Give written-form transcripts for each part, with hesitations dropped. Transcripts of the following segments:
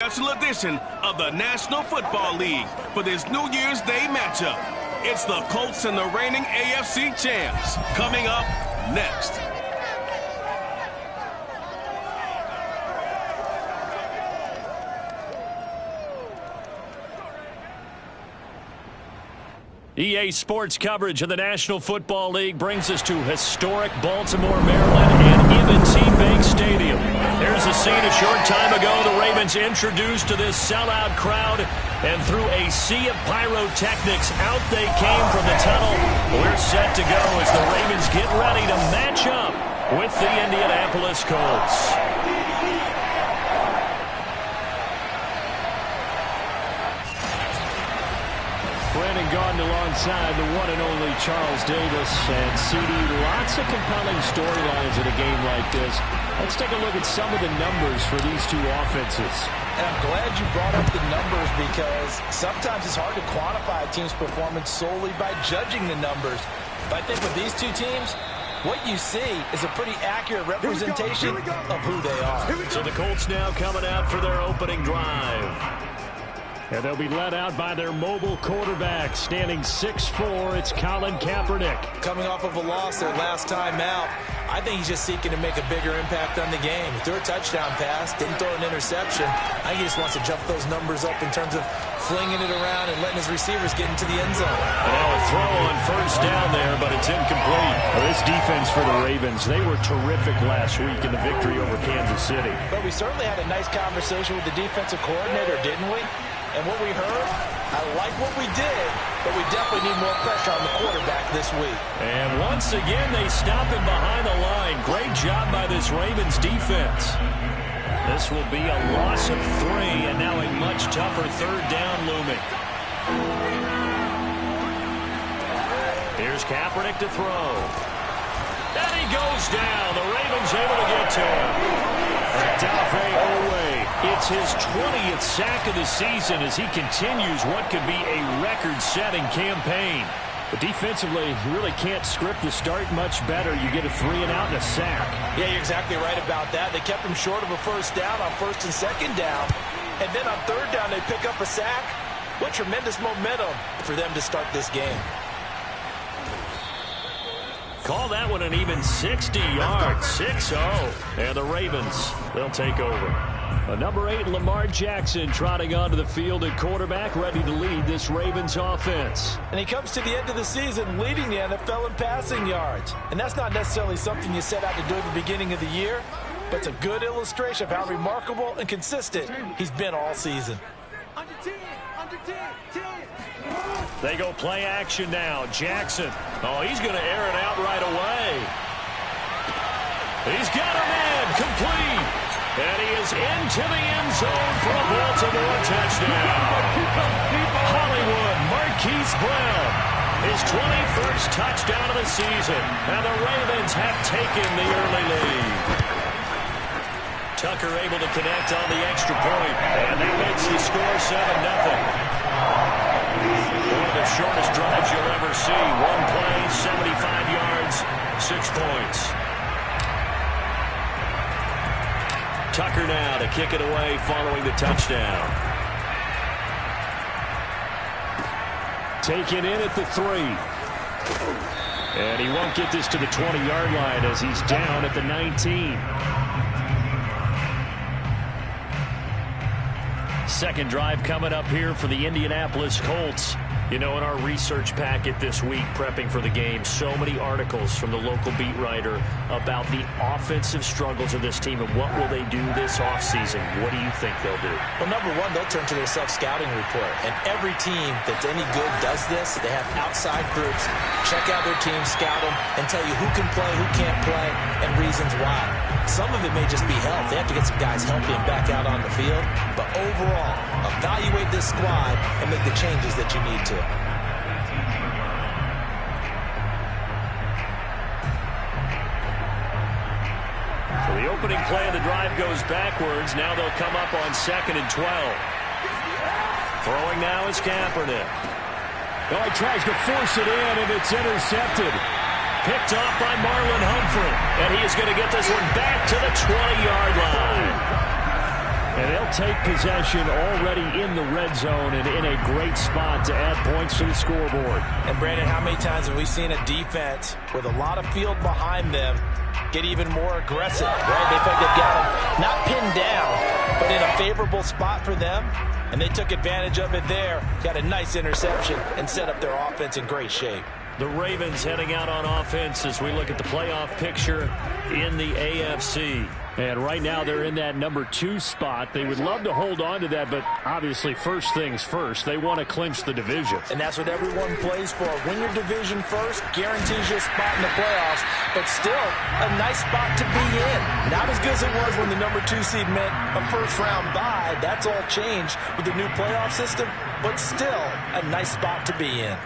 Special edition of the National Football League for this New Year's Day matchup. It's the Colts and the reigning AFC champs. Coming up next. EA Sports coverage of the National Football League brings us to historic Baltimore, Maryland and M&T Bank Stadium. There's a scene a short time ago the Ravens introduced to this sellout crowd, and through a sea of pyrotechnics, out they came from the tunnel. We're set to go as the Ravens get ready to match up with the Indianapolis Colts. Brandon Gaudin alongside the one and only Charles Davis. And CD, lots of compelling storylines in a game like this. Let's take a look at some of the numbers for these two offenses. And I'm glad you brought up the numbers, because sometimes it's hard to quantify a team's performance solely by judging the numbers. But I think with these two teams, what you see is a pretty accurate representation of who they are. So the Colts now coming out for their opening drive. And they'll be led out by their mobile quarterback, standing 6'4". It's Colin Kaepernick. Coming off of a loss their last time out, I think he's just seeking to make a bigger impact on the game. He threw a touchdown pass, didn't throw an interception. I think he just wants to jump those numbers up in terms of flinging it around and letting his receivers get into the end zone. And now a throw on first down there, but it's incomplete. Well, this defense for the Ravens, they were terrific last week in the victory over Kansas City. But we certainly had a nice conversation with the defensive coordinator, didn't we? And what we heard, I like what we did, but we definitely need more pressure on the quarterback this week. And once again, they stop him behind the line. Great job by this Ravens defense. This will be a loss of 3, and now a much tougher third down looming. Here's Kaepernick to throw. And he goes down. The Ravens able to get to him. Odafe Oweh. It's his 20th sack of the season as he continues what could be a record-setting campaign. But defensively, you really can't script the start much better. You get a 3-and-out and a sack. Yeah, you're exactly right about that. They kept him short of a first down on first and second down. And then on third down, they pick up a sack. What tremendous momentum for them to start this game. Call that one an even 60 yards, 6-0. And the Ravens, they'll take over. Number 8, Lamar Jackson, trotting onto the field at quarterback, ready to lead this Ravens offense. And he comes to the end of the season leading the NFL in passing yards. And that's not necessarily something you set out to do at the beginning of the year, but it's a good illustration of how remarkable and consistent he's been all season. Under 10, under 10, 10. They go play action now. Jackson. Oh, he's going to air it out right away. He's got him in. Complete. And he is into the end zone for a Baltimore touchdown. Hollywood Marquise Brown, his 21st touchdown of the season. And the Ravens have taken the early lead. Tucker able to connect on the extra point. And that makes the score 7-0. One of the shortest drives you'll ever see. One play, 75 yards, 6 points. Tucker now to kick it away following the touchdown. Taken in at the 3. And he won't get this to the 20-yard line as he's down at the 19. Second drive coming up here for the Indianapolis Colts. You know, in our research packet this week, prepping for the game, so many articles from the local beat writer about the offensive struggles of this team and what will they do this offseason. What do you think they'll do? Well, number one, they'll turn to their self-scouting report. And every team that's any good does this. They have outside groups, check out their team, scout them, and tell you who can play, who can't play, and reasons why. Some of it may just be health. They have to get some guys healthy and back out on the field. But overall, evaluate this squad and make the changes that you need to. So the opening play of the drive goes backwards. Now they'll come up on 2nd and 12. Throwing now is Kaepernick. Oh, he tries to force it in, and it's intercepted. Picked off by Marlon Humphrey. And he is going to get this one back to the 20-yard line. And they'll take possession already in the red zone and in a great spot to add points to the scoreboard. And, Brandon, how many times have we seen a defense with a lot of field behind them get even more aggressive, right? They think they've got them not pinned down, but in a favorable spot for them, and they took advantage of it there, got a nice interception, and set up their offense in great shape. The Ravens heading out on offense as we look at the playoff picture in the AFC. And right now they're in that number 2 spot. They would love to hold on to that, but obviously first things first. They want to clinch the division. And that's what everyone plays for. Win your division first, guarantees you a spot in the playoffs, but still a nice spot to be in. Not as good as it was when the number 2 seed meant a first-round bye. That's all changed with the new playoff system, but still a nice spot to be in.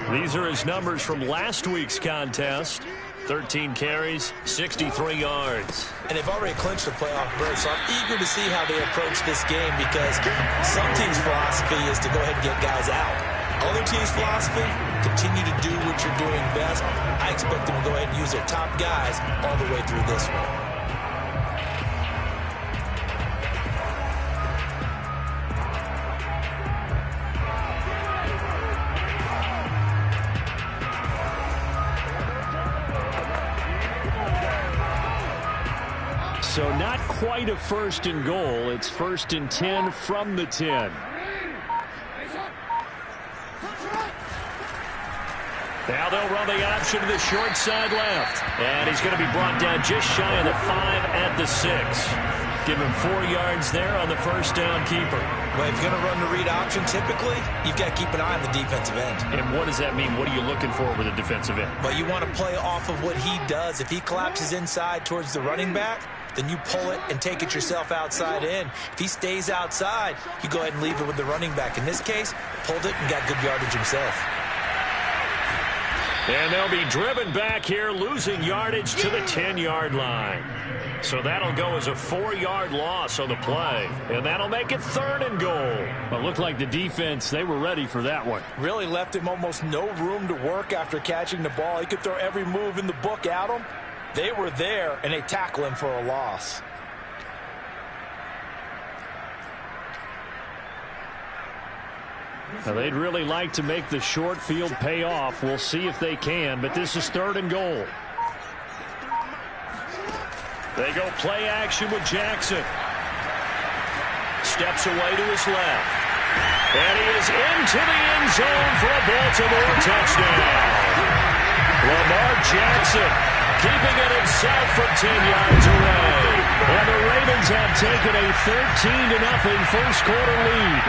These are his numbers from last week's contest. 13 carries, 63 yards. And they've already clinched the playoff berth, so I'm eager to see how they approach this game because some teams' philosophy is to go ahead and get guys out. Other teams' philosophy, continue to do what you're doing best. I expect them to go ahead and use their top guys all the way through this one. So not quite a first and goal. It's 1st and 10 from the 10. Now they'll run the option to the short side left. And he's going to be brought down just shy of the 5 at the 6. Give him 4 yards there on the first down keeper. Well, if you're going to run the read option, typically, you've got to keep an eye on the defensive end. And what does that mean? What are you looking for with a defensive end? Well, you want to play off of what he does. If he collapses inside towards the running back, then you pull it and take it yourself outside in. If he stays outside, you go ahead and leave it with the running back. In this case, pulled it and got good yardage himself. And they'll be driven back here, losing yardage to the 10-yard line. So that'll go as a 4-yard loss on the play. And that'll make it 3rd and goal. It looked like the defense, they were ready for that one. Really left him almost no room to work after catching the ball. He could throw every move in the book at him. They were there, and they tackle him for a loss. Now, they'd really like to make the short field pay off. We'll see if they can, but this is 3rd and goal. They go play action with Jackson. Steps away to his left. And he is into the end zone for a Baltimore touchdown. Lamar Jackson keeping it himself from 10 yards away. And the Ravens have taken a 13-0 first quarter lead.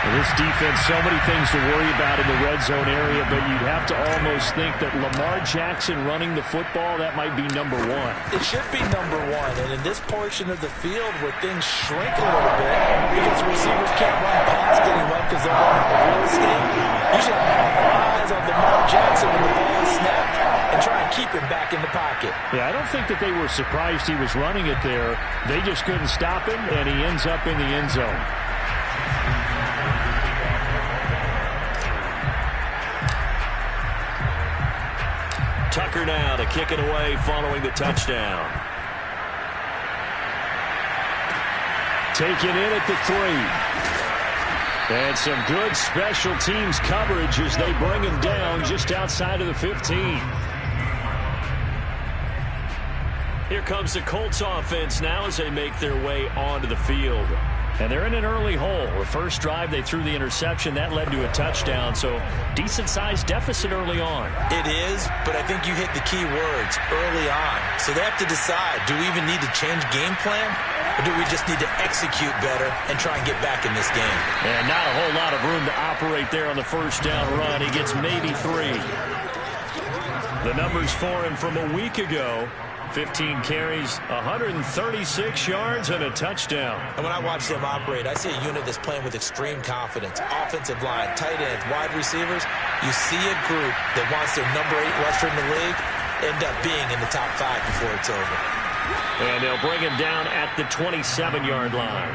Well, this defense, so many things to worry about in the red zone area, but you'd have to almost think that Lamar Jackson running the football, that might be number 1. It should be number 1, and in this portion of the field where things shrink a little bit because receivers can't run past anyone because they're running out of real estate, you should have eyes on Lamar Jackson when the ball is snapped and try and keep him back in the pocket. Yeah, I don't think that they were surprised he was running it there. They just couldn't stop him, and he ends up in the end zone. Tucker now to kick it away following the touchdown. Taken in at the 3. And some good special teams coverage as they bring him down just outside of the 15. Here comes the Colts offense now as they make their way onto the field. And they're in an early hole. The first drive, they threw the interception. That led to a touchdown, so decent-sized deficit early on. It is, but I think you hit the key words, early on. So they have to decide, do we even need to change game plan, or do we just need to execute better and try and get back in this game? And not a whole lot of room to operate there on the first down run. He gets maybe 3. The numbers for him from a week ago. 15 carries, 136 yards, and a touchdown. And when I watch them operate, I see a unit that's playing with extreme confidence. Offensive line, tight ends, wide receivers. You see a group that wants their number 8 rusher in the league end up being in the top 5 before it's over. And they'll bring him down at the 27-yard line.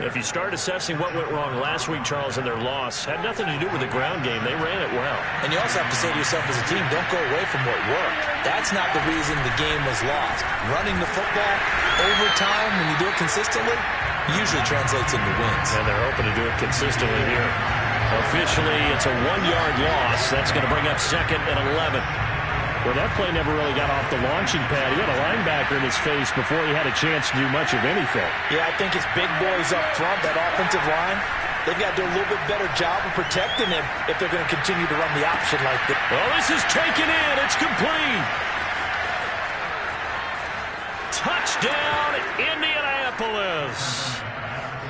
If you start assessing what went wrong last week, Charles, in their loss, had nothing to do with the ground game. They ran it well. And you also have to say to yourself as a team, don't go away from what worked. That's not the reason the game was lost. Running the football over time, when you do it consistently, usually translates into wins. And they're hoping to do it consistently here. Officially, it's a 1-yard loss. That's going to bring up 2nd and 11. Well, that play never really got off the launching pad. He had a linebacker in his face before he had a chance to do much of anything. Yeah, I think it's big boys up front, that offensive line. They've got to do a little bit better job of protecting him if they're going to continue to run the option like this. Well, this is taken in. It's complete. Touchdown, Indianapolis.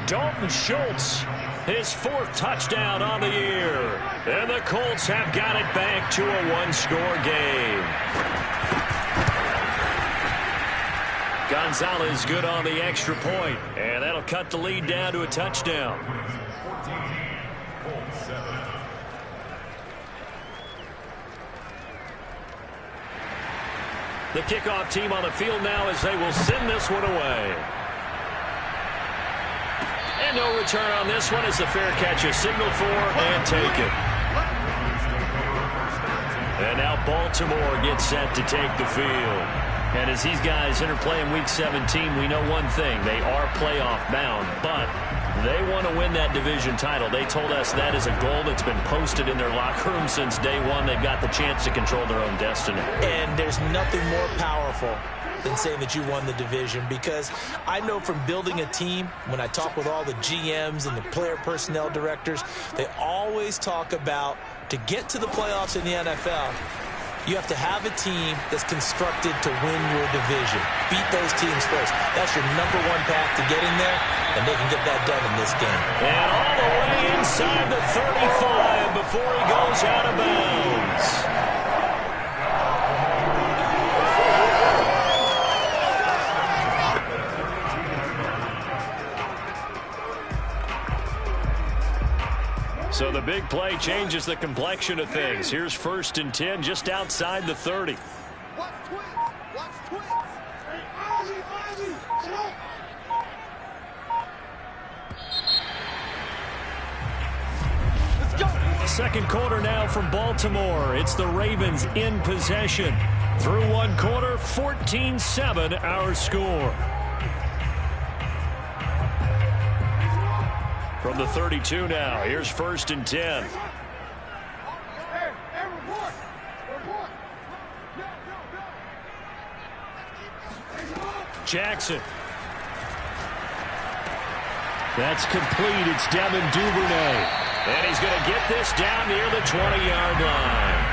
Dalton Schultz, his 4th touchdown on the year. And the Colts have got it back to a 1-score game. Gonzalez good on the extra point, and that'll cut the lead down to a touchdown. The kickoff team on the field now as they will send this one away. And no return on this one as the fair catch is signaled for and taken. And now Baltimore gets set to take the field. And as these guys interplay in Week 17, we know one thing. They are playoff bound, but they want to win that division title. They told us that is a goal that's been posted in their locker room since day one. They've got the chance to control their own destiny. And there's nothing more powerful than saying that you won the division, because I know from building a team, when I talk with all the GMs and the player personnel directors, they always talk about, to get to the playoffs in the NFL, you have to have a team that's constructed to win your division. Beat those teams first. That's your #1 path to getting there, and they can get that done in this game. And all the way inside the 35 before he goes out of bounds. So the big play changes the complexion of things. Here's 1st and 10 just outside the 30. Second quarter now from Baltimore. It's the Ravens in possession. Through 1 quarter, 14-7 our score. From the 32 now, here's 1st and 10. Jackson. That's complete. It's Devin Duvernay. And he's going to get this down near the 20-yard line.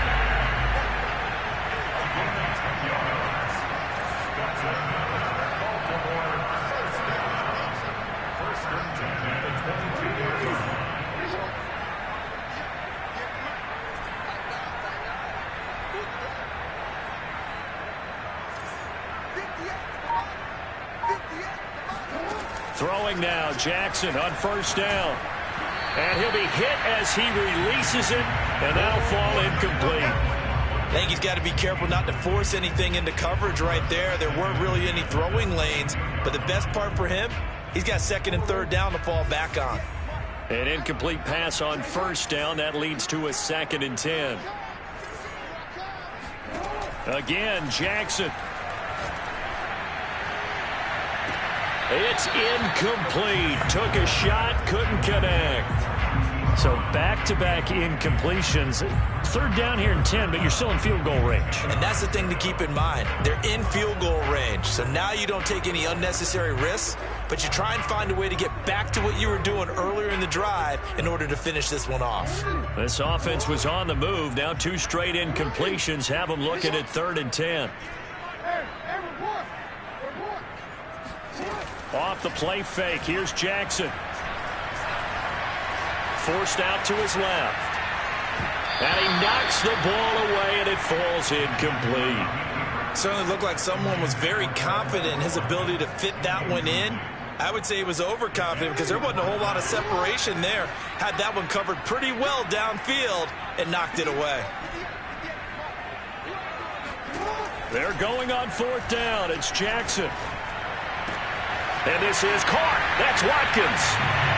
Throwing now, Jackson on 1st down. And he'll be hit as he releases it, and that'll fall incomplete. I think he's got to be careful not to force anything into coverage right there. There weren't really any throwing lanes, but the best part for him, he's got 2nd and 3rd down to fall back on. An incomplete pass on 1st down. That leads to a 2nd and 10. Again, Jackson. It's incomplete. Took a shot, couldn't connect. So back-to-back incompletions. 3rd down here and 10, but you're still in field goal range. And that's the thing to keep in mind. They're in field goal range. So now you don't take any unnecessary risks, but you try and find a way to get back to what you were doing earlier in the drive in order to finish this one off. This offense was on the move. Now 2 straight incompletions have them looking at 3rd and 10. Off the play fake. Here's Jackson. Forced out to his left. And he knocks the ball away, and it falls incomplete. Certainly looked like someone was very confident in his ability to fit that one in. I would say he was overconfident because there wasn't a whole lot of separation there. Had that one covered pretty well downfield and knocked it away. They're going on 4th down. It's Jackson. And this is caught. That's Watkins.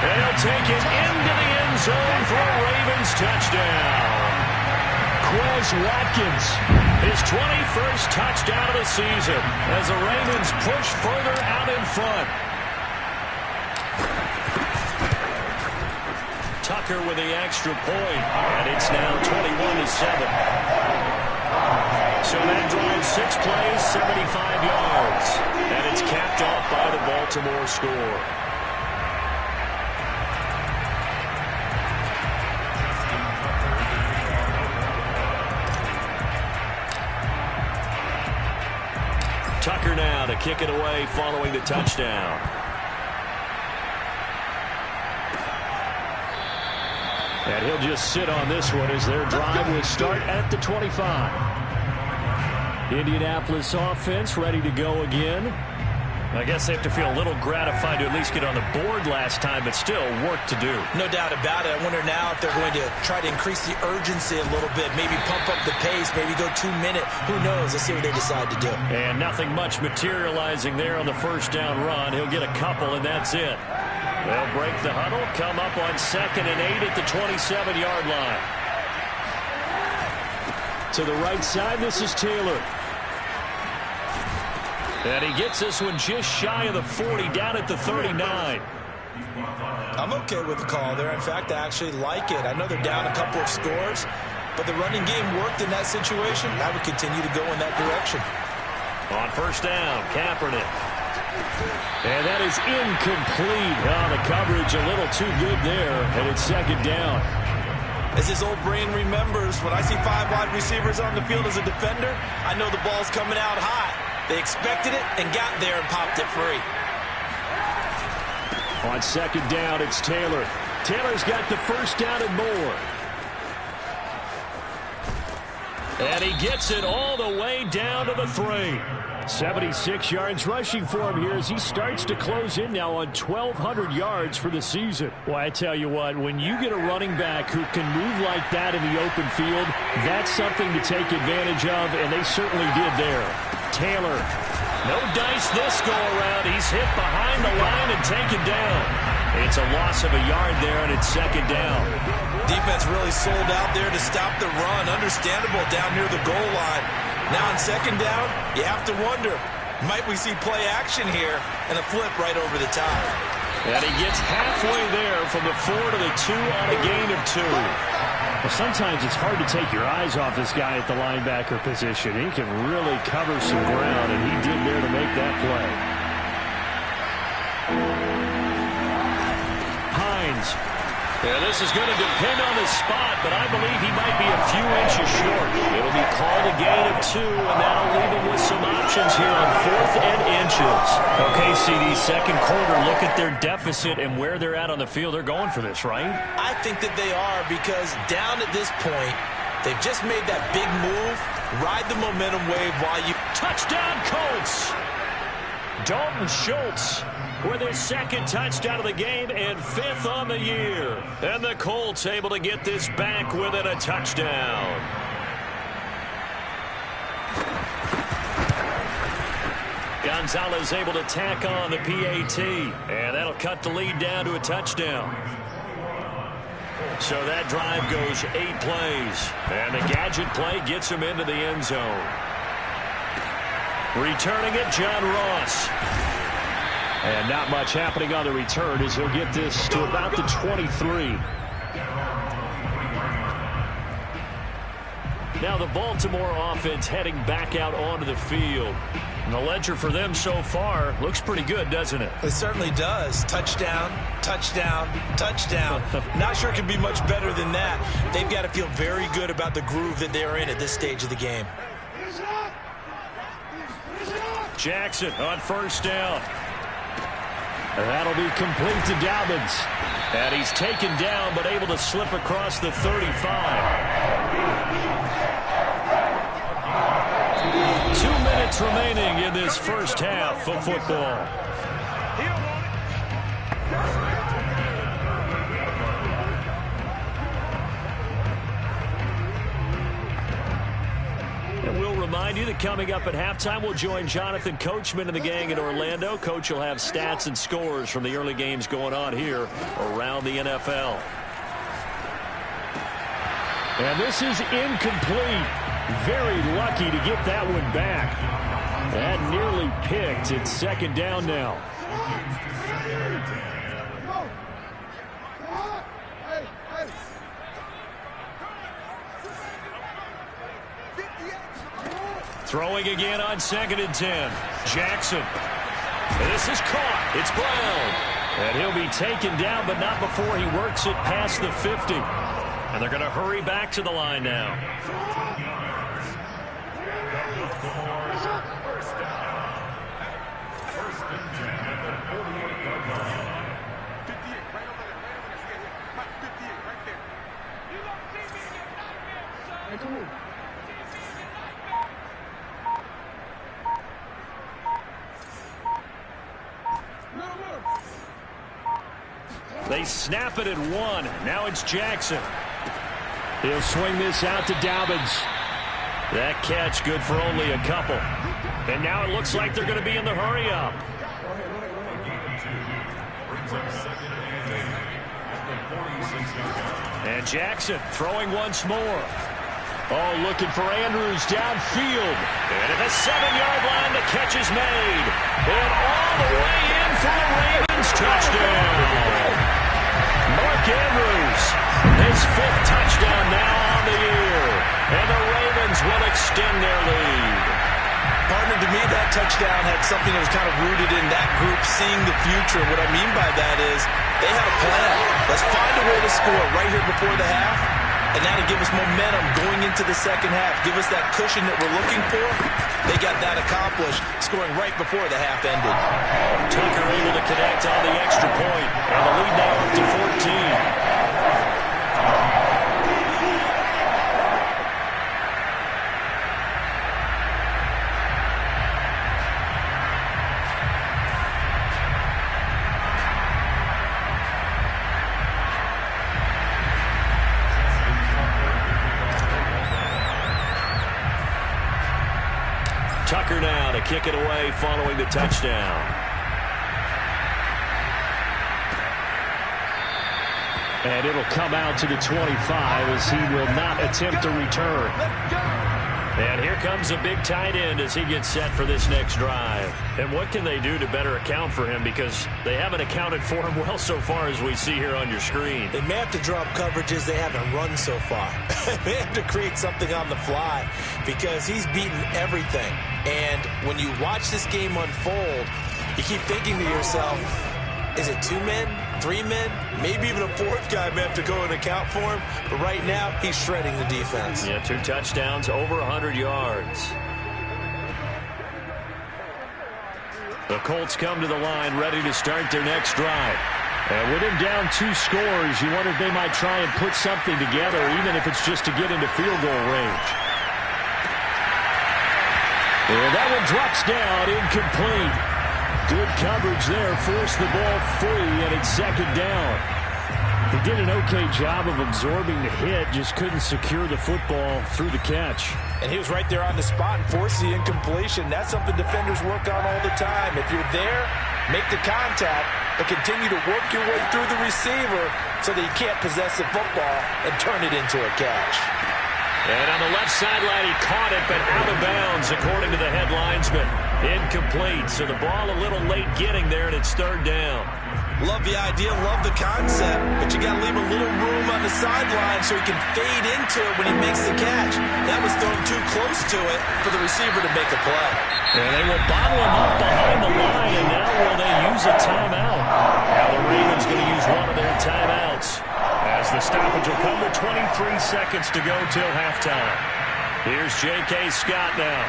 And he'll take it into the end zone for a Ravens touchdown. Quez Watkins, his 21st touchdown of the season as the Ravens push further out in front. Tucker with the extra point, and it's now 21-7. So that drives 6 plays, 75 yards, and it's capped off by the Baltimore score. Tucker now to kick it away following the touchdown. And he'll just sit on this one as their drive will start at the 25. Indianapolis offense ready to go again. I guess they have to feel a little gratified to at least get on the board last time, but still work to do. No doubt about it. I wonder now if they're going to try to increase the urgency a little bit, maybe pump up the pace, maybe go 2-minute. Who knows? Let's see what they decide to do. And nothing much materializing there on the first down run. He'll get a couple, and that's it. They'll break the huddle, come up on 2nd and 8 at the 27-yard line. To the right side, this is Taylor. And he gets this one just shy of the 40, down at the 39. I'm okay with the call there. In fact, I actually like it. I know they're down a couple of scores, but the running game worked in that situation. I would continue to go in that direction. On first down, Kaepernick. And that is incomplete. Oh, the coverage a little too good there, and it's 2nd down. As his old brain remembers, when I see 5 wide receivers on the field as a defender, I know the ball's coming out high. They expected it and got there and popped it free. On 2nd down, it's Taylor. Taylor's got the first down and more. And he gets it all the way down to the 3. 76 yards rushing for him here as he starts to close in now on 1,200 yards for the season. Well, I tell you what, when you get a running back who can move like that in the open field, that's something to take advantage of, and they certainly did there. Taylor, no dice this go-around. He's hit behind the line and taken down. It's a loss of a yard there, and it's 2nd down. Defense really sold out there to stop the run. Understandable down near the goal line. Now on 2nd down, you have to wonder, might we see play action here and a flip right over the top? And he gets halfway there from the 4 to the 2 on a gain of 2. Well, sometimes it's hard to take your eyes off this guy at the linebacker position. He can really cover some ground, and he did there to make that play. Hines. Yeah, this is going to depend on the spot, but I believe he might be a few inches short. It'll be called a gain of 2, and that'll leave him with some options here on 4th and inches. Okay, CD, 2nd quarter, look at their deficit and where they're at on the field. They're going for this, right? I think that they are, because down at this point, they've just made that big move. Ride the momentum wave while you... Touchdown, Colts! Dalton Schultz with his 2nd touchdown of the game and 5th on the year. And the Colts able to get this back within a touchdown. Gonzalez able to tack on the PAT, and that'll cut the lead down to a touchdown. So that drive goes 8 plays, and the gadget play gets him into the end zone. Returning it, John Ross. And not much happening on the return as he'll get this to about the 23. Now the Baltimore offense heading back out onto the field. And the ledger for them so far looks pretty good, doesn't it? It certainly does. Touchdown, touchdown, touchdown. Not sure it can be much better than that. They've got to feel very good about the groove that they're in at this stage of the game. Jackson on first down. And that'll be complete to Dobbins. And he's taken down but able to slip across the 35. 2 minutes remaining in this first half of football. And we'll remind remind you that coming up at halftime, we'll join Jonathan Coachman and the gang in Orlando. Coach will have stats and scores from the early games going on here around the NFL. And this is incomplete. Very lucky to get that one back. That nearly picked. It's second down now. Throwing again on 2nd and 10. Jackson. This is caught. It's Brown. And he'll be taken down, but not before he works it past the 50. And they're going to hurry back to the line now. They snap it at 1. Now it's Jackson. He'll swing this out to Dobbins. That catch good for only a couple. And now it looks like they're going to be in the hurry up. And Jackson throwing once more. Oh, looking for Andrews downfield. And at the 7-yard line, the catch is made. And all the way in for the Ravens touchdown. Mark Andrews, his 5th touchdown now on the year. And the Ravens will extend their lead. Partner, to me, that touchdown had something that was kind of rooted in that group seeing the future. What I mean by that is they had a plan. Let's find a way to score right here before the half. And that'll give us momentum going into the second half. Give us that cushion that we're looking for. They got that accomplished, scoring right before the half ended. Tucker able to connect on the extra point. And the lead now up to 14. Tucker now to kick it away following the touchdown. And it'll come out to the 25 as he will not attempt to return. And here comes a big tight end as he gets set for this next drive. And what can they do to better account for him? Because they haven't accounted for him well so far as we see here on your screen. They may have to drop coverages they haven't run so far. They have to create something on the fly because he's beaten everything. And when you watch this game unfold, you keep thinking to yourself, is it 2 men, 3 men, maybe even a 4th guy may have to go and account for him. But right now, he's shredding the defense. Yeah, 2 touchdowns, over 100 yards. The Colts come to the line, ready to start their next drive. And with him down 2 scores, you wonder if they might try and put something together, even if it's just to get into field goal range. And that one drops down, incomplete. Good coverage there, forced the ball free, and it's second down. He did an okay job of absorbing the hit, just couldn't secure the football through the catch. And he was right there on the spot and forced the incompletion. That's something defenders work on all the time. If you're there, make the contact, but continue to work your way through the receiver so that you can't possess the football and turn it into a catch. And on the left sideline, he caught it, but out of bounds, according to the head linesman. Incomplete, so the ball a little late getting there, and it's third down. Love the idea, love the concept, but you got to leave a little room on the sideline so he can fade into it when he makes the catch. That was thrown too close to it for the receiver to make a play. And they will bottle him up behind the line, and now will they use a timeout? Now the Ravens going to use one of their timeouts, as the stoppage will come with 23 seconds to go till halftime. Here's J.K. Scott now,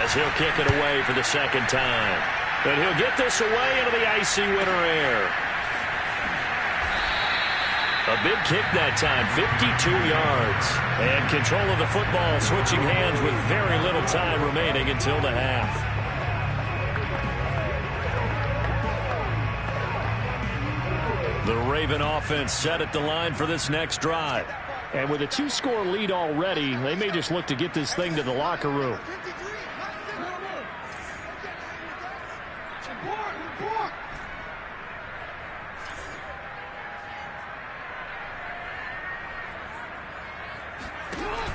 as he'll kick it away for the second time. And he'll get this away into the icy winter air. A big kick that time, 52 yards. And control of the football switching hands with very little time remaining until the half. The Raven offense set at the line for this next drive. And with a 2-score lead already, they may just look to get this thing to the locker room.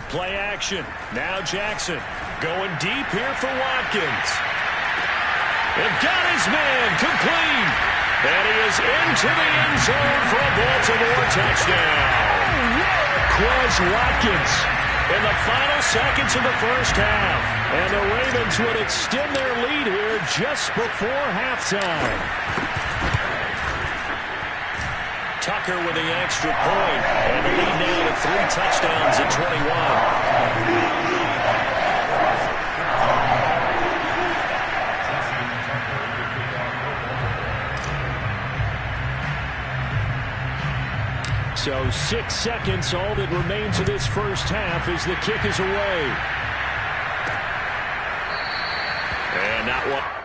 Play action. Now Jackson going deep here for Watkins. And got his man complete. And he is into the end zone for a Baltimore touchdown. Quez Watkins in the final seconds of the first half. And the Ravens would extend their lead here just before halftime. Tucker with the extra point. And the lead now to 3 touchdowns at 21. So 6 seconds, all that remains of this first half as the kick is away. And that one.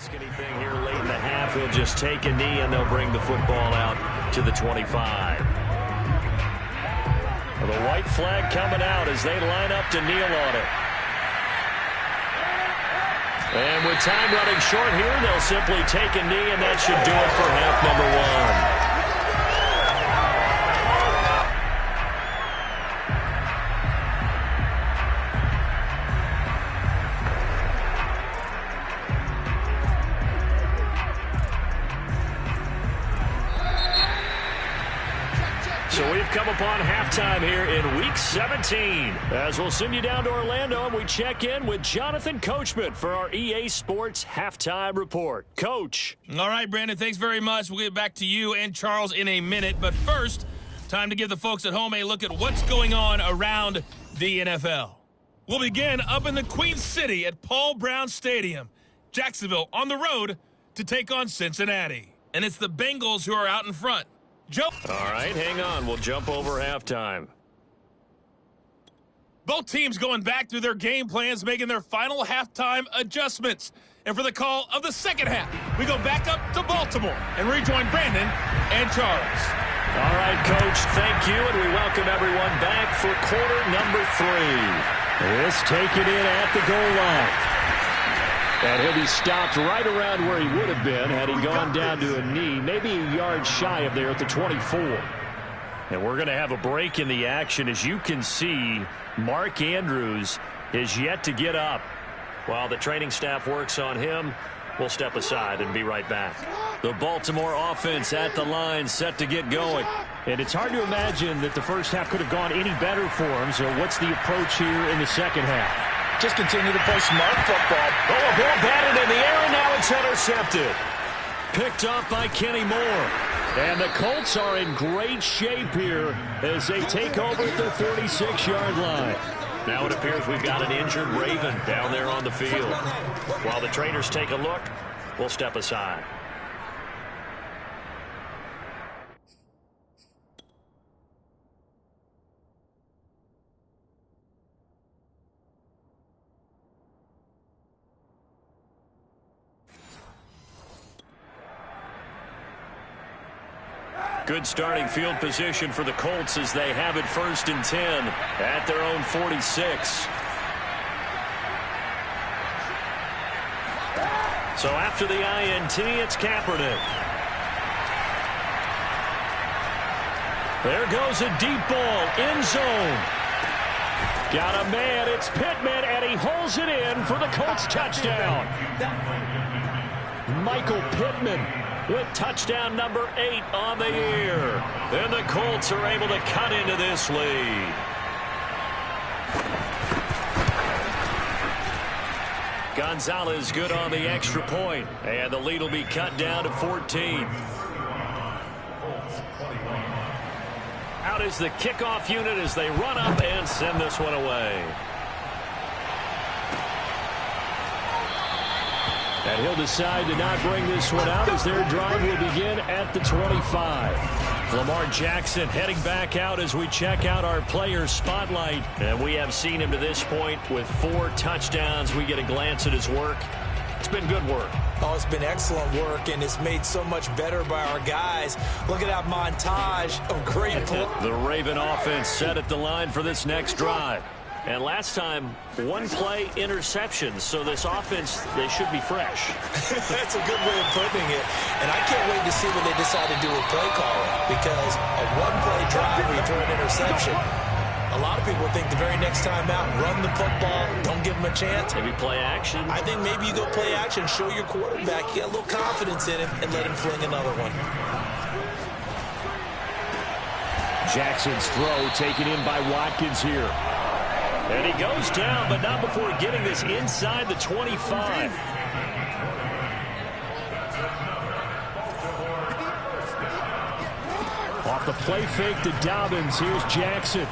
Risk anything here late in the half. He'll just take a knee, and they'll bring the football out to the 25. Well, the white flag coming out as they line up to kneel on it. And with time running short here, they'll simply take a knee, and that should do it for half number one. So we've come upon halftime here in Week 17. As we'll send you down to Orlando, and we check in with Jonathan Coachman for our EA Sports Halftime Report. Coach. All right, Brandon, thanks very much. We'll get back to you and Charles in a minute. But first, time to give the folks at home a look at what's going on around the NFL. We'll begin up in the Queen City at Paul Brown Stadium. Jacksonville on the road to take on Cincinnati. And it's the Bengals who are out in front. Joe. All right, hang on. We'll jump over halftime. Both teams going back through their game plans, making their final halftime adjustments. And for the call of the second half, we go back up to Baltimore and rejoin Brandon and Charles. All right, Coach, thank you, and we welcome everyone back for quarter number 3. This taken in at the goal line. And he'll be stopped right around where he would have been had he gone down to a knee, maybe a yard shy of there at the 24. And we're going to have a break in the action. As you can see, Mark Andrews is yet to get up. While the training staff works on him, we'll step aside and be right back. The Baltimore offense at the line, set to get going. And it's hard to imagine that the first half could have gone any better for him. So what's the approach here in the second half? Just continue to play smart football. Oh, a ball batted in the air, and now it's intercepted. Picked off by Kenny Moore. And the Colts are in great shape here as they take over at the 36-yard line. Now it appears we've got an injured Raven down there on the field. While the trainers take a look, we'll step aside. Good starting field position for the Colts as they have it 1st and 10 at their own 46. So after the INT, it's Kaepernick. There goes a deep ball, end zone. Got a man, it's Pittman, and he holds it in for the Colts touchdown. Michael Pittman with touchdown number 8 on the year. And the Colts are able to cut into this lead. Gonzalez good on the extra point. And the lead will be cut down to 14. Out is the kickoff unit as they run up and send this one away. And he'll decide to not bring this one out as their drive will begin at the 25. Lamar Jackson heading back out as we check out our player spotlight. And we have seen him to this point with 4 touchdowns. We get a glance at his work. It's been good work. Oh, it's been excellent work, and it's made so much better by our guys. Look at that montage of great play. The Raven offense set at the line for this next drive. And last time, 1-play interceptions. So this offense, they should be fresh. That's a good way of putting it. And I can't wait to see what they decide to do with play calling. Because a 1-play drive where you throw an interception, a lot of people think the very next time out, run the football, don't give them a chance. Maybe play action. I think maybe you go play action, show your quarterback, get a little confidence in him, and let him fling another one. Jackson's throw taken in by Watkins here. And he goes down, but not before getting this inside the 25. Off the play fake to Dobbins. Here's Jackson.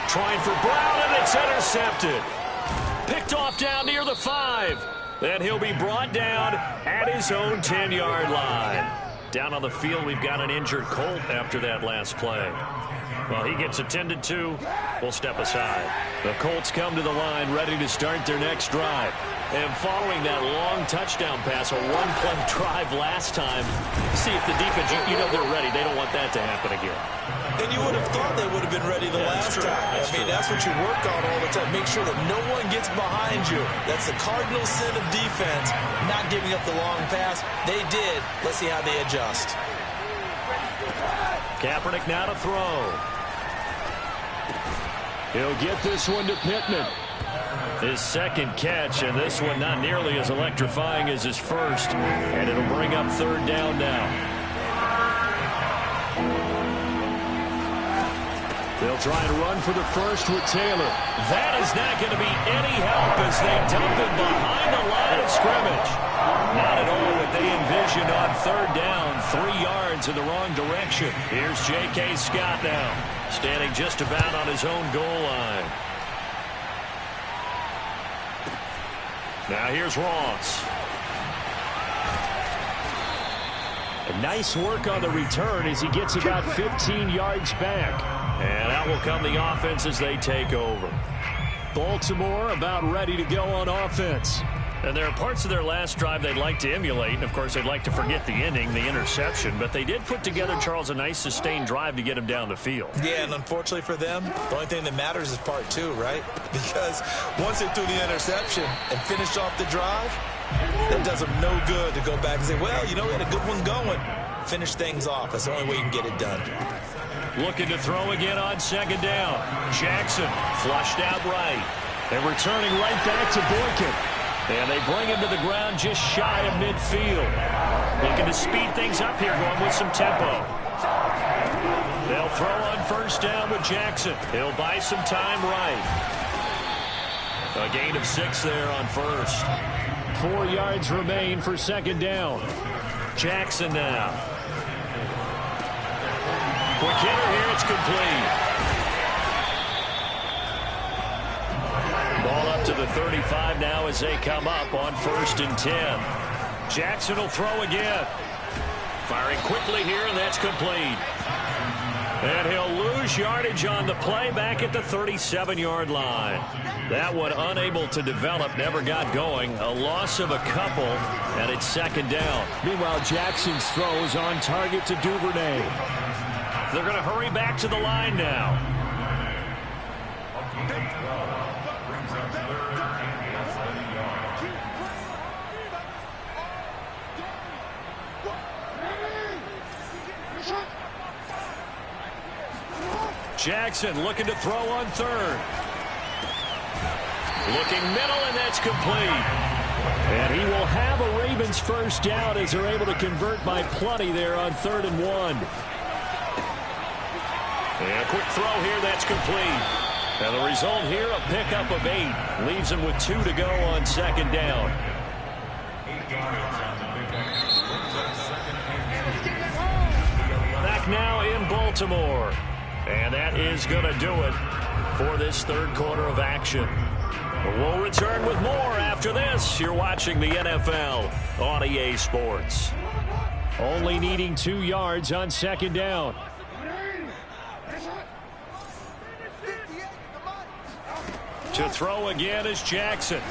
Trying for Brown, and it's intercepted. Picked off down near the 5. Then he'll be brought down at his own 10-yard line. Down on the field, we've got an injured Colt after that last play. Well, he gets attended to. We'll step aside. The Colts come to the line ready to start their next drive. And following that long touchdown pass, a one-play drive last time, see if the defense, you know they're ready. They don't want that to happen again. And you would have thought they would have been ready the last time. That's what you work on all the time. Make sure that no one gets behind you. That's the cardinal sin of defense, not giving up the long pass. They did. Let's see how they adjust. Kaepernick now to throw. He'll get this one to Pittman. His second catch, and this one not nearly as electrifying as his first. And it'll bring up third down now. They'll try and run for the first with Taylor. That is not going to be any help as they dump him behind the line of scrimmage. Not at all what they envisioned on third down. 3 yards in the wrong direction. Here's J.K. Scott now, standing just about on his own goal line. Now here's Ross. A nice work on the return as he gets about 15 yards back. And out will come the offense as they take over. Baltimore about ready to go on offense. And there are parts of their last drive they'd like to emulate. And, of course, they'd like to forget the ending, the interception. But they did put together, Charles, a nice sustained drive to get him down the field. Yeah, and unfortunately for them, the only thing that matters is part 2, right? Because once they threw the interception and finished off the drive, that does them no good to go back and say, well, you know, we had a good one going. Finish things off. That's the only way you can get it done. Looking to throw again on second down. Jackson flushed out right. And returning right back to Boykin. And they bring him to the ground just shy of midfield. Looking to speed things up here, going with some tempo. They'll throw on first down with Jackson. He'll buy some time right. A gain of 6 there on first. 4 yards remain for second down. Jackson now. Quick hitter here, it's complete. Ball up to the 35 now as they come up on 1st and 10. Jackson will throw again. Firing quickly here, and that's complete. And he'll lose yardage on the play back at the 37-yard line. That one unable to develop, never got going. A loss of a couple, and it's second down. Meanwhile, Jackson's throw is on target to Duvernay. They're going to hurry back to the line now. Jackson looking to throw on third. Looking middle, and that's complete. And he will have a Ravens first down as they're able to convert by plenty there on 3rd and 1. And a quick throw here, that's complete. And the result here, a pickup of 8. Leaves him with 2 to go on second down. Back now in Baltimore. And that is going to do it for this third quarter of action. We'll return with more after this. You're watching the NFL on EA Sports. Only needing 2 yards on second down. To throw again is Jackson.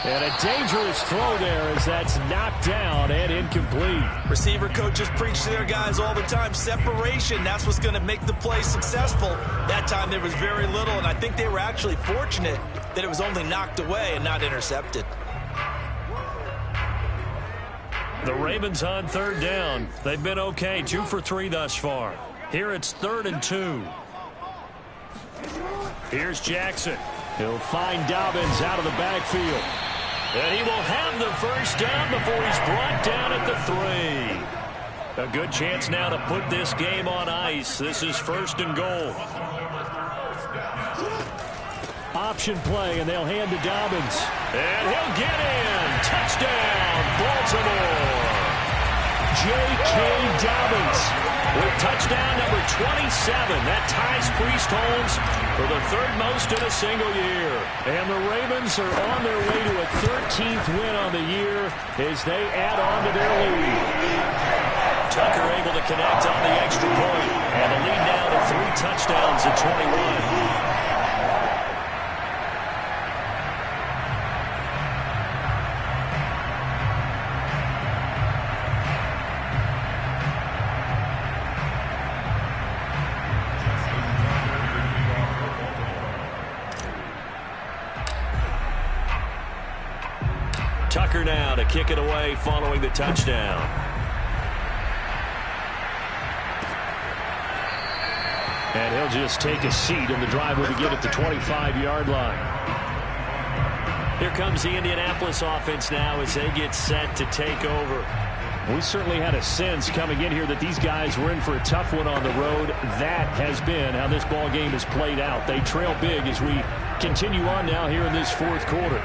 And a dangerous throw there as that's knocked down and incomplete. Receiver coaches preach to their guys all the time. Separation, that's what's going to make the play successful. That time there was very little, and I think they were actually fortunate that it was only knocked away and not intercepted. The Ravens on third down. They've been okay, 2 for 3 thus far. Here it's 3rd and 2. Here's Jackson. He'll find Dobbins out of the backfield. And he will have the first down before he's brought down at the 3. A good chance now to put this game on ice. This is 1st and goal. Option play, and they'll hand to Dobbins. And he'll get in. Touchdown, Baltimore. J.K. Dobbins with touchdown number 27. That ties Priest Holmes for the 3rd most in a single year. And the Ravens are on their way to a 13th win on the year as they add on to their lead. Tucker able to connect on the extra point. And the lead now touchdowns at 21. Tucker now to kick it away following the touchdown. And he'll just take a seat, and the drive will begin at the 25-yard line. Here comes the Indianapolis offense now as they get set to take over. We certainly had a sense coming in here that these guys were in for a tough one on the road. That has been how this ball game has played out. They trail big as we continue on now here in this fourth quarter.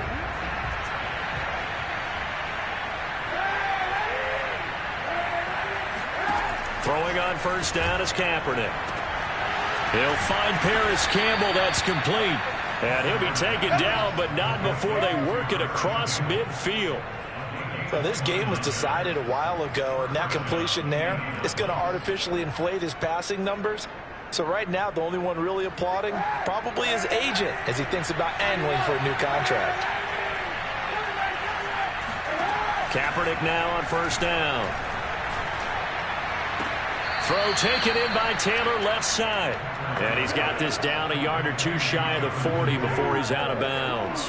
Throwing on first down is Kaepernick. He'll find Paris Campbell. That's complete. And he'll be taken down, but not before they work it across midfield. Well, this game was decided a while ago, and that completion there is going to artificially inflate his passing numbers. So right now, the only one really applauding probably his agent as he thinks about angling for a new contract. Kaepernick now on first down. Throw taken in by Taylor left side. And he's got this down a yard or two shy of the 40 before he's out of bounds.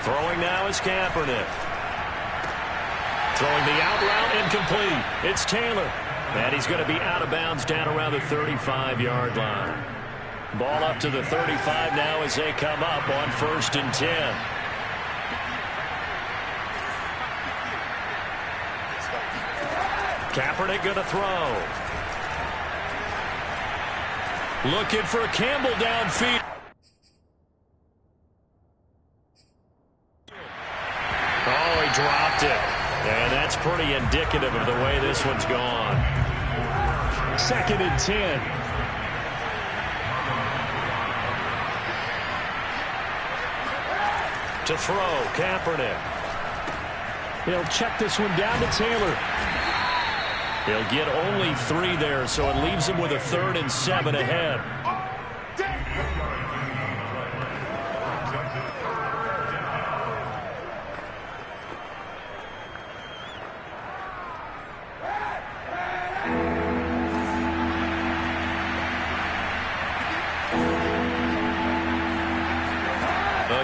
Throwing now is Kaepernick. Throwing the out route incomplete. It's Taylor. And he's going to be out of bounds down around the 35-yard line. Ball up to the 35 now as they come up on 1st and 10. Kaepernick going to throw. Looking for Campbell downfield. Oh, he dropped it. And that's pretty indicative of the way this one's gone. 2nd and 10. To throw, Kaepernick. He'll check this one down to Taylor. He'll get only 3 there, so it leaves him with a 3rd and 7 ahead.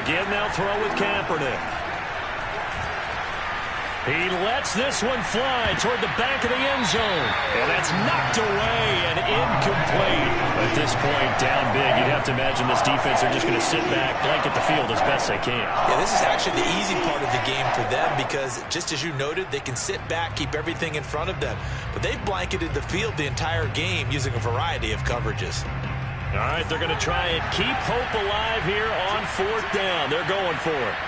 Again, they'll throw with Kaepernick. He lets this one fly toward the back of the end zone. And that's knocked away and incomplete. At this point, down big, you'd have to imagine this defense are just going to sit back, blanket the field as best they can. Yeah, this is actually the easy part of the game for them because, just as you noted, they can sit back, keep everything in front of them. But they've blanketed the field the entire game using a variety of coverages. All right, they're going to try and keep hope alive here on 4th down. They're going for it.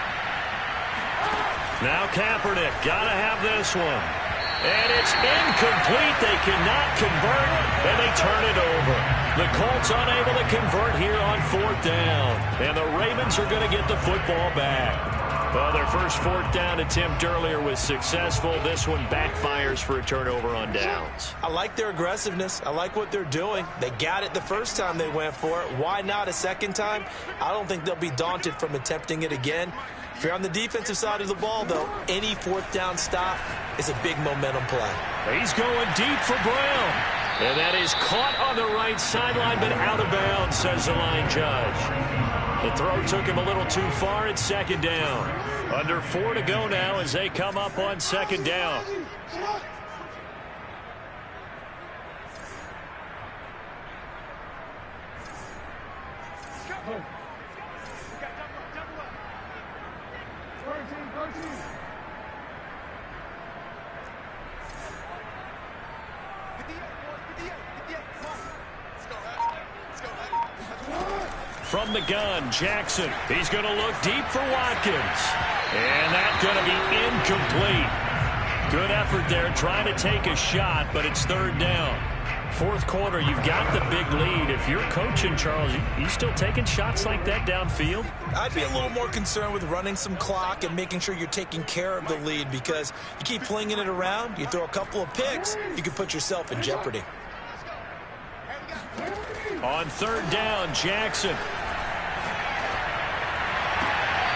Now Kaepernick, got to have this one. And it's incomplete. They cannot convert, and they turn it over. The Colts unable to convert here on 4th down. And the Ravens are going to get the football back. Well, their first 4th down attempt earlier was successful. This one backfires for a turnover on downs. I like their aggressiveness. I like what they're doing. They got it the first time they went for it. Why not a second time? I don't think they'll be daunted from attempting it again. If you're on the defensive side of the ball, though, any 4th down stop is a big momentum play. He's going deep for Brown. And that is caught on the right sideline, but out of bounds, says the line judge. The throw took him a little too far. It's 2nd down. Under 4 to go now as they come up on 2nd down. From the gun, Jackson. He's going to look deep for Watkins. And that's going to be incomplete. Good effort there trying to take a shot, but it's 3rd down. Fourth quarter, you've got the big lead. If you're coaching, Charles, you still taking shots like that downfield? I'd be a little more concerned with running some clock and making sure you're taking care of the lead, because you keep flinging it around, you throw a couple of picks, you can put yourself in jeopardy. On third down, Jackson.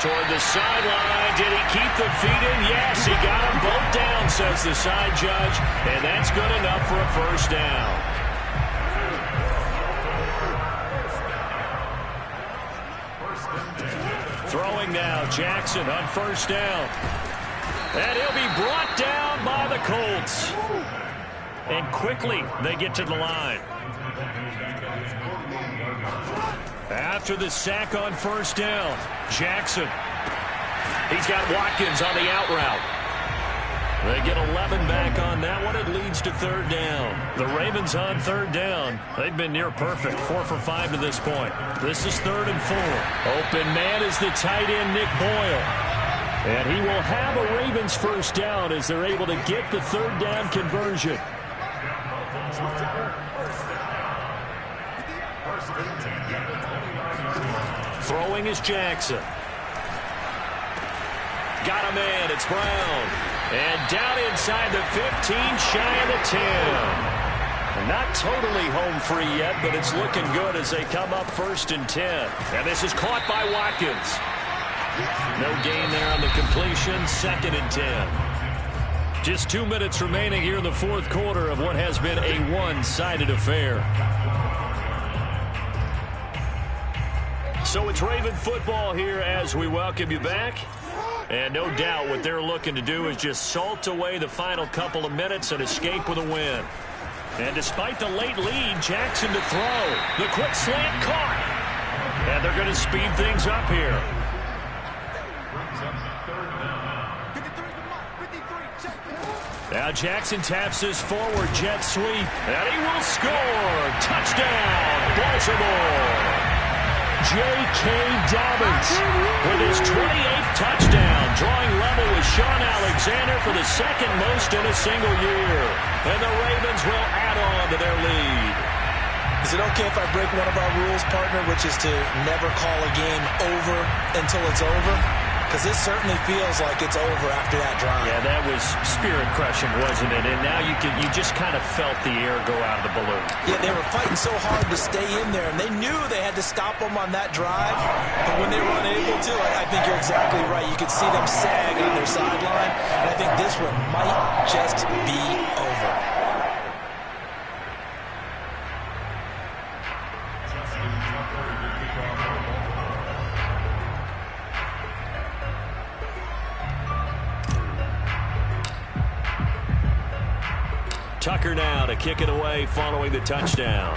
Toward the sideline. Did he keep the feet in? Yes, he got them both down, says the side judge. And that's good enough for a first down. Throwing now, Jackson on first down. And he'll be brought down by the Colts. And quickly they get to the line. After the sack on first down, Jackson. He's got Watkins on the out route. They get 11 back on that one. It leads to third down. The Ravens on third down. They've been near perfect. 4 for 5 to this point. This is 3rd and 4. Open man is the tight end, Nick Boyle. And he will have a Ravens first down as they're able to get the third down conversion. Throwing is Jackson. Got a man. It's Brown. And down inside the 15, shy of the 10. Not totally home free yet, but it's looking good as they come up 1st and 10. And this is caught by Watkins. No gain there on the completion. 2nd and 10. Just 2 minutes remaining here in the fourth quarter of what has been a one-sided affair. So it's Raven football here as we welcome you back. And no doubt what they're looking to do is just salt away the final couple of minutes and escape with a win. And despite the late lead, Jackson to throw. The quick slant caught. And they're going to speed things up here. Now Jackson taps his forward jet sweep. And he will score. Touchdown, Baltimore. J.K. Dobbins with his 28th touchdown, drawing level with Sean Alexander for the 2nd most in a single year. And the Ravens will add on to their lead. Is it okay if I break one of our rules, partner, which is to never call a game over until it's over? Because this certainly feels like it's over after that drive. Yeah, that was spirit-crushing, wasn't it? And now you just kind of felt the air go out of the balloon. Yeah, they were fighting so hard to stay in there, and they knew they had to stop them on that drive. But when they were unable to, I think you're exactly right. You could see them sag on their sideline, and I think this one might just be over. Tucker now to kick it away following the touchdown.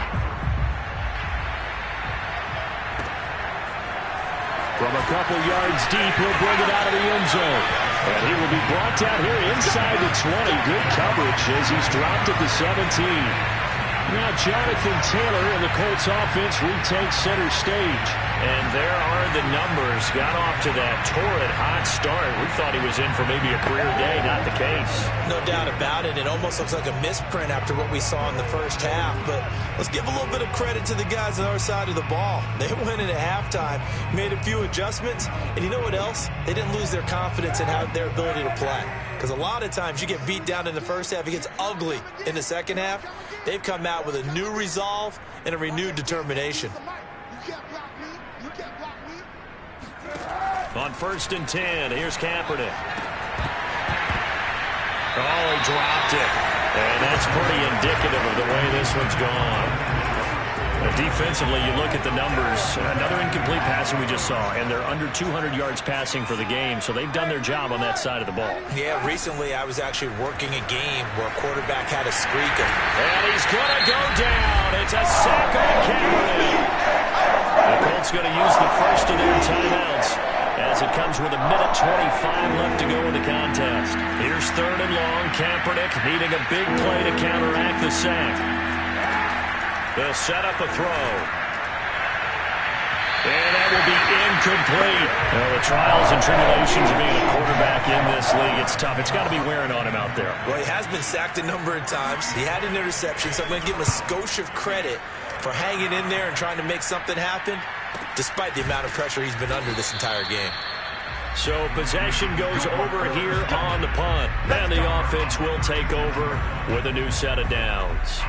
From a couple yards deep, he'll bring it out of the end zone. And he will be brought down here inside the 20. Good coverage as he's dropped at the 17. Now Jonathan Taylor and the Colts offense retakes center stage. And there are the numbers. Got off to that torrid hot start. We thought he was in for maybe a career day. Not the case. No doubt about it. It almost looks like a misprint after what we saw in the first half. But let's give a little bit of credit to the guys on our side of the ball. They went in at halftime, made a few adjustments. And you know what else? They didn't lose their confidence in their ability to play. Because a lot of times you get beat down in the first half. It gets ugly in the second half. They've come out with a new resolve and a renewed determination. On 1st and 10, here's Kaepernick. Oh, he dropped it. And that's pretty indicative of the way this one's gone. Defensively, you look at the numbers. Another incomplete passing we just saw, and they're under 200 yards passing for the game, so they've done their job on that side of the ball. Yeah, recently I was actually working a game where a quarterback had a streak. And he's going to go down. It's a sack on Kaepernick. The Colts going to use the first of their timeouts as it comes with 1:25 left to go in the contest. Here's 3rd and long. Kaepernick needing a big play to counteract the sack. They'll set up a throw. And that will be incomplete. Well, the trials and tribulations of being a quarterback in this league, it's tough. It's got to be wearing on him out there. Well, he has been sacked a number of times. He had an interception, so I'm going to give him a skosh of credit for hanging in there and trying to make something happen, despite the amount of pressure he's been under this entire game. So possession goes over here on the punt. And the offense will take over with a new set of downs.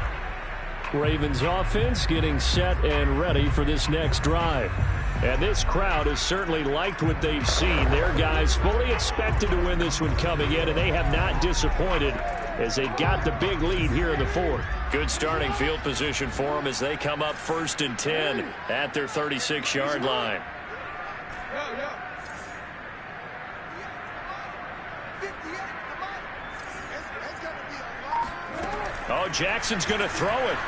Ravens offense getting set and ready for this next drive. And this crowd has certainly liked what they've seen. Their guys fully expected to win this one coming in, and they have not disappointed as they've got the big lead here in the fourth. Good starting field position for them as they come up 1st and 10 at their 36-yard line. Oh, Jackson's going to throw it.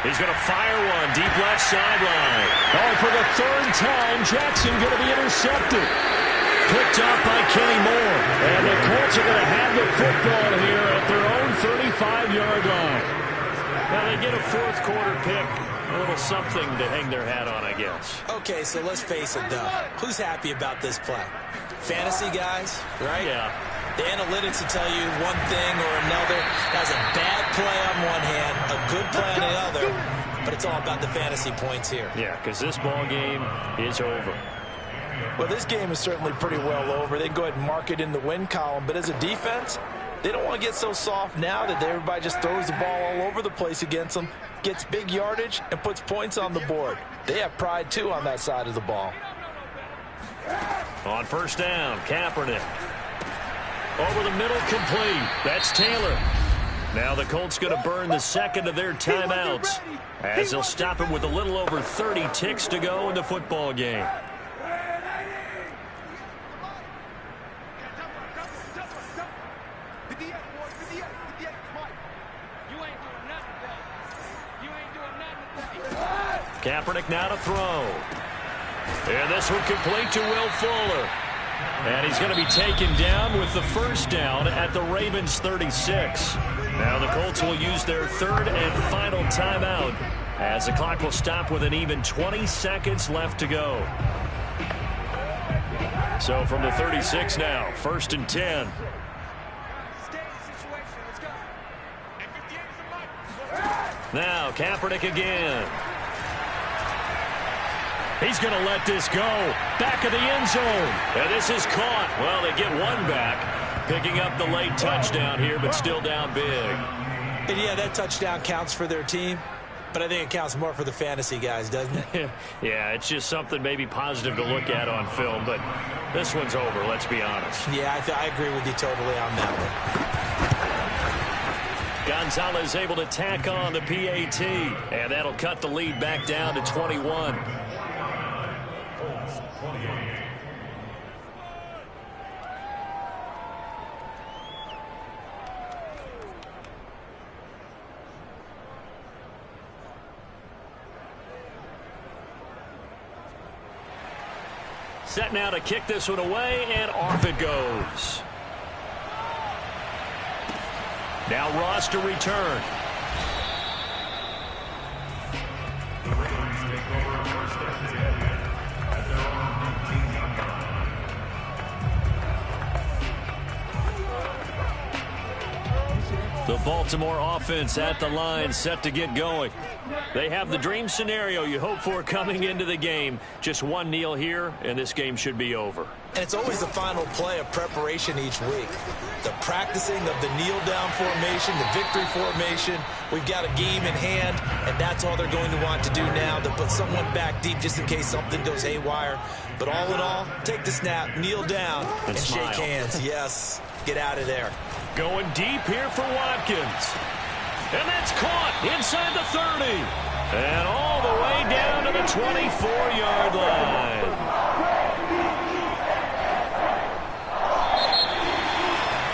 He's going to fire one deep left sideline. Oh, for the 3rd time, Jackson going to be intercepted. Picked up by Kenny Moore. And the Colts are going to have the football here at their own 35-yard line. Now they get a 4th quarter pick. A little something to hang their hat on, I guess. Okay, so let's face it, though. Who's happy about this play? Fantasy guys, right? Yeah. The analytics will tell you one thing or another. That's a bad play on one hand, a good play on the other, but it's all about the fantasy points here. Yeah, because this ball game is over. Well, this game is certainly pretty well over. They can go ahead and mark it in the win column, but as a defense, they don't want to get so soft now that everybody just throws the ball all over the place against them, gets big yardage, and puts points on the board. They have pride, too, on that side of the ball. On 1st down, Kaepernick. Over the middle, complete. That's Taylor. Now the Colts going to burn the 2nd of their timeouts as they'll stop him with a little over 30 ticks to go in the football game. Kaepernick now to throw. And this one complete to Will Fuller. And he's going to be taken down with the 1st down at the Ravens 36. Now the Colts will use their 3rd and final timeout as the clock will stop with an even 20 seconds left to go. So from the 36 now, 1st and 10. Now Kaepernick again. He's going to let this go. Back of the end zone. And this is caught. Well, they get one back. Picking up the late touchdown here, but still down big. And yeah, that touchdown counts for their team, but I think it counts more for the fantasy guys, doesn't it? Yeah, it's just something maybe positive to look at on film, but this one's over, let's be honest. Yeah, I agree with you totally on that one. Gonzalez able to tack on the PAT, and that'll cut the lead back down to 21. Set now to kick this one away, and off it goes. Now Ross to return. The Baltimore offense at the line, set to get going. They have the dream scenario you hope for coming into the game. Just one kneel here, and this game should be over. And it's always the final play of preparation each week. The practicing of the kneel-down formation, the victory formation. We've got a game in hand, and that's all they're going to want to do now, to put someone back deep just in case something goes haywire. But all in all, take the snap, kneel down, and shake hands. Yes, get out of there. Going deep here for Watkins. And that's caught inside the 30. And all the way down to the 24-yard line.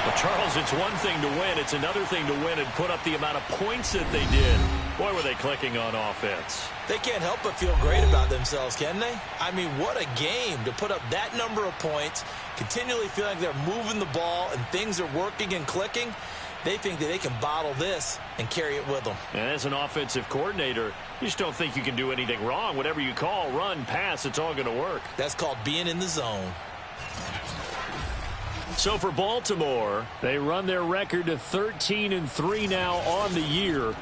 Well, Charles, it's one thing to win. It's another thing to win and put up the amount of points that they did. Boy, were they clicking on offense. They can't help but feel great about themselves, can they? I mean, what a game to put up that number of points, continually feeling like they're moving the ball and things are working and clicking. They think that they can bottle this and carry it with them. And as an offensive coordinator, you just don't think you can do anything wrong. Whatever you call, run, pass, it's all going to work. That's called being in the zone. So for Baltimore, they run their record to 13-3 now on the year.